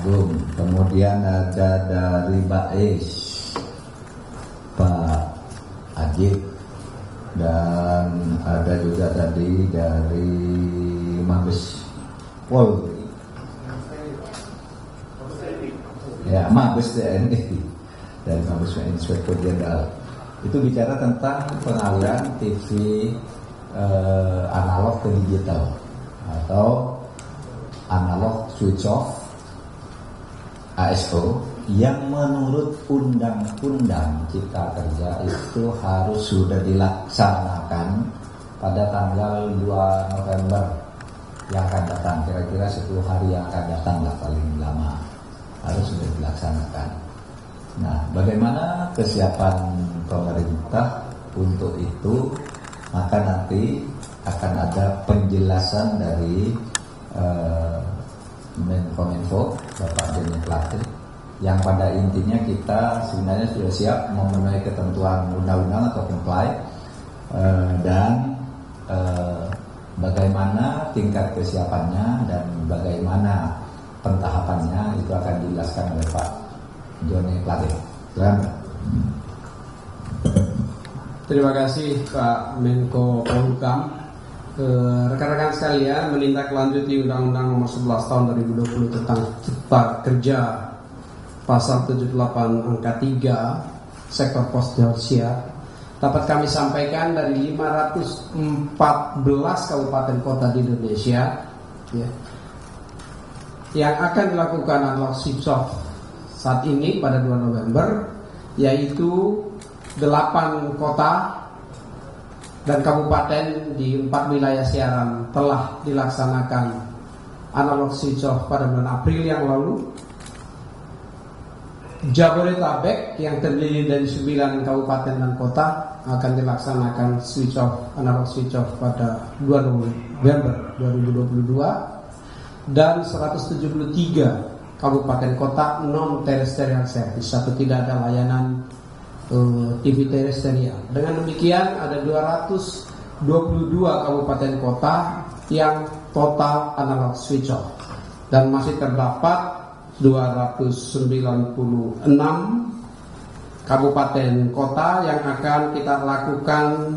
Agung, kemudian ada dari Bais, Pak Ajib, dan ada juga tadi dari Mabes Polri, ya Mabes TNI, dari Mabes Inspektur Jenderal. Itu bicara tentang pengalihan TV analog ke digital atau analog switch off ASO, yang menurut Undang-Undang Cipta Kerja itu harus sudah dilaksanakan pada tanggal 2 November yang akan datang, kira-kira 10 hari yang akan datang lah paling lama, harus sudah dilaksanakan. Nah, bagaimana kesiapan pemerintah untuk itu? Maka nanti akan ada penjelasan dari Menkominfo, Bapak Joni Plate, yang pada intinya kita sebenarnya sudah siap memenuhi ketentuan undang-undang atau comply, dan bagaimana tingkat kesiapannya dan bagaimana pentahapannya itu akan dijelaskan oleh Pak Joni Plate. Terima kasih Pak Menko Polhukam. Rekan-rekan sekalian, menindaklanjuti Undang-Undang Nomor 11 Tahun 2020 tentang Cipta Kerja, Pasal 78 Angka 3 Sektor Pos Tersier, dapat kami sampaikan dari 514 kabupaten kota di Indonesia, ya, yang akan dilakukan analog switch off saat ini pada 2 November, yaitu 8 kota dan kabupaten di 4 wilayah siaran telah dilaksanakan analog switch off pada bulan April yang lalu. Jabodetabek yang terdiri dari 9 kabupaten dan kota akan dilaksanakan switch off, analog switch off pada 2 November 2022, dan 173 kabupaten kota non terrestrial service atau tidak ada layanan TV terrestrial. Dengan demikian ada 222 kabupaten kota yang total analog switch off, dan masih terdapat 296 kabupaten kota yang akan kita lakukan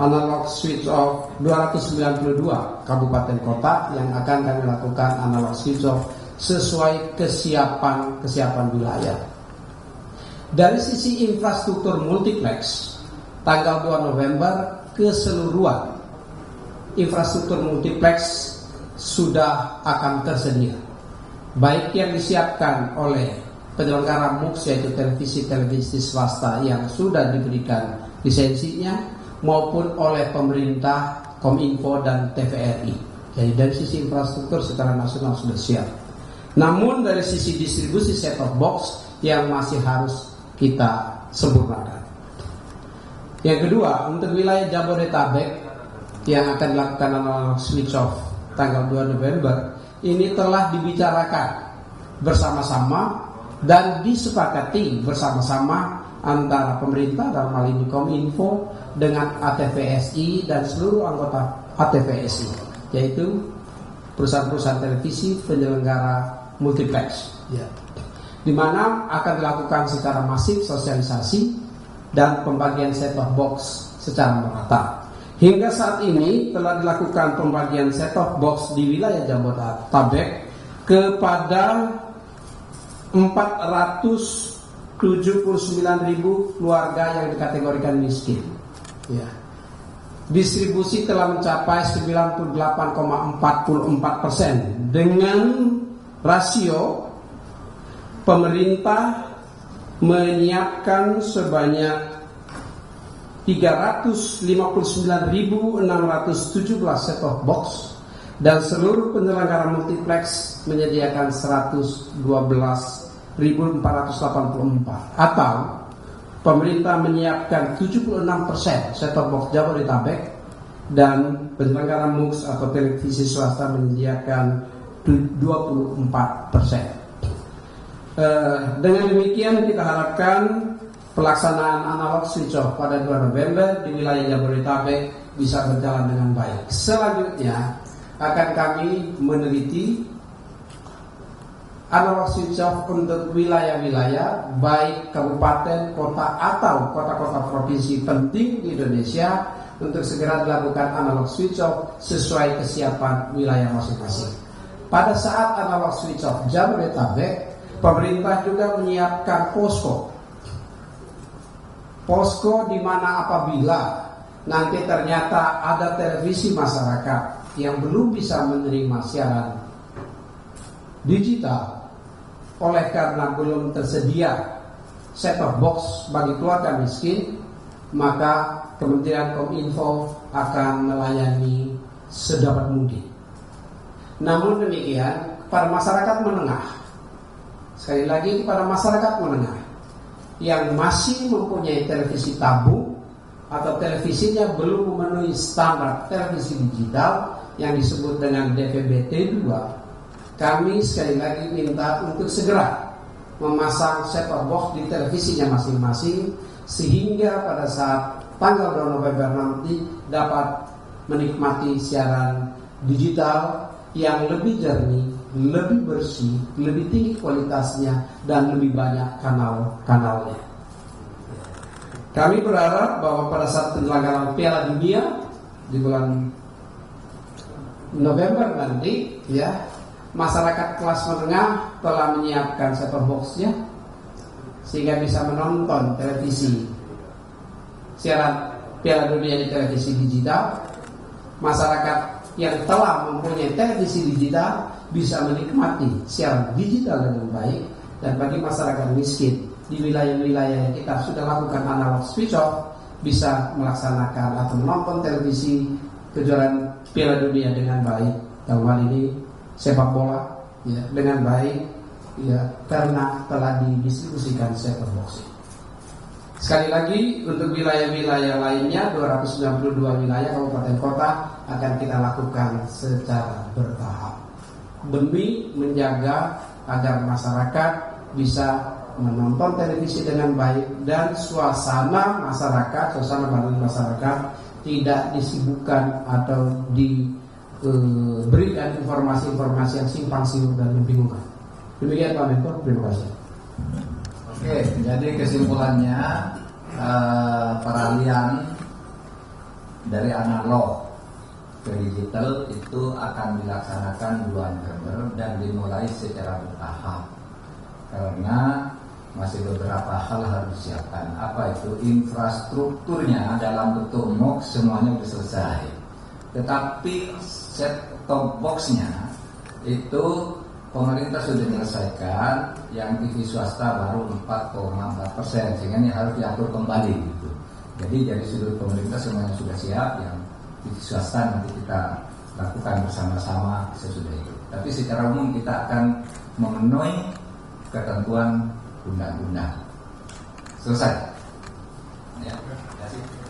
analog switch off. 292 kabupaten kota yang akan kami lakukan analog switch off sesuai kesiapan wilayah. Dari sisi infrastruktur multiplex, tanggal 2 November keseluruhan infrastruktur multiplex sudah akan tersedia, baik yang disiapkan oleh penyelenggara MUX yaitu televisi swasta yang sudah diberikan lisensinya, maupun oleh pemerintah, Kominfo dan TVRI. Jadi dari sisi infrastruktur secara nasional sudah siap. Namun dari sisi distribusi set top box yang masih harus kita sempurnakan. Yang kedua, untuk wilayah Jabodetabek yang akan dilakukan analog switch off tanggal 2 November, ini telah dibicarakan bersama-sama dan disepakati bersama-sama antara pemerintah dalam hal ini Kominfo dengan ATVSI dan seluruh anggota ATVSI, yaitu perusahaan-perusahaan televisi penyelenggara multiplex, ya, di mana akan dilakukan secara masif sosialisasi dan pembagian set-top box secara merata. Hingga saat ini telah dilakukan pembagian set-top box di wilayah Jabodetabek kepada 479.000 keluarga yang dikategorikan miskin. Ya. Distribusi telah mencapai 98,44% dengan rasio pemerintah menyiapkan sebanyak 359.617 set-top box dan seluruh penyelenggara multiplex menyediakan 112.484, atau pemerintah menyiapkan 76% set-top box Jabodetabek dan penyelenggara MUX atau televisi swasta menyediakan 24%. Dengan demikian kita harapkan pelaksanaan analog switch off pada 2 November di wilayah Jabodetabek bisa berjalan dengan baik. Selanjutnya akan kami meneliti analog switch off untuk wilayah-wilayah baik kabupaten, kota atau kota-kota provinsi penting di Indonesia untuk segera dilakukan analog switch off sesuai kesiapan wilayah masing-masing. Pada saat analog switch off Jabodetabek, pemerintah juga menyiapkan posko di mana apabila nanti ternyata ada televisi masyarakat yang belum bisa menerima siaran digital oleh karena belum tersedia set-top box bagi keluarga miskin, maka Kementerian Kominfo akan melayani sedapat mungkin. Namun demikian, pada masyarakat menengah, sekali lagi kepada masyarakat menengah yang masih mempunyai televisi tabung atau televisinya belum memenuhi standar televisi digital yang disebut dengan DVB-T2, kami sekali lagi minta untuk segera memasang set-top box di televisinya masing-masing sehingga pada saat tanggal 2 November nanti dapat menikmati siaran digital yang lebih jernih, lebih bersih, lebih tinggi kualitasnya dan lebih banyak kanal-kanalnya. Kami berharap bahwa pada saat penyelenggaraan Piala Dunia di bulan November nanti, ya, masyarakat kelas menengah telah menyiapkan set-top box-nya sehingga bisa menonton televisi siaran Piala Dunia di televisi digital. Masyarakat yang telah mempunyai televisi digital bisa menikmati siaran digital dengan baik, dan bagi masyarakat miskin di wilayah-wilayah yang kita sudah lakukan analog switch off bisa melaksanakan atau menonton televisi kejuaraan Piala Dunia dengan baik. Dalam hal ini sepak bola, ya, dengan baik, ya, karena telah didistribusikan set-top box. Sekali lagi untuk wilayah-wilayah lainnya 292 wilayah kabupaten kota akan kita lakukan secara bertahap demi menjaga agar masyarakat bisa menonton televisi dengan baik dan suasana batin masyarakat tidak disibukkan atau diberikan informasi-informasi yang simpang siur dan membingungkan. Demikian Pak Menko, terima kasih. Oke, jadi kesimpulannya peralihan dari analog ke digital itu akan dilaksanakan 2 November dan dimulai secara bertahap karena masih beberapa hal harus disiapkan. Apa itu? Infrastrukturnya dalam bentuk MOOC semuanya sudah selesai, tetapi set-top box-nya itu pemerintah sudah menyelesaikan, yang TV swasta baru 4,4%, sehingga ini harus diatur kembali gitu. Jadi dari sudut pemerintah semuanya sudah siap, yang TV swasta nanti kita lakukan bersama-sama sesudah itu. Tapi secara umum kita akan memenuhi ketentuan undang-undang. Selesai. Ya, terima kasih.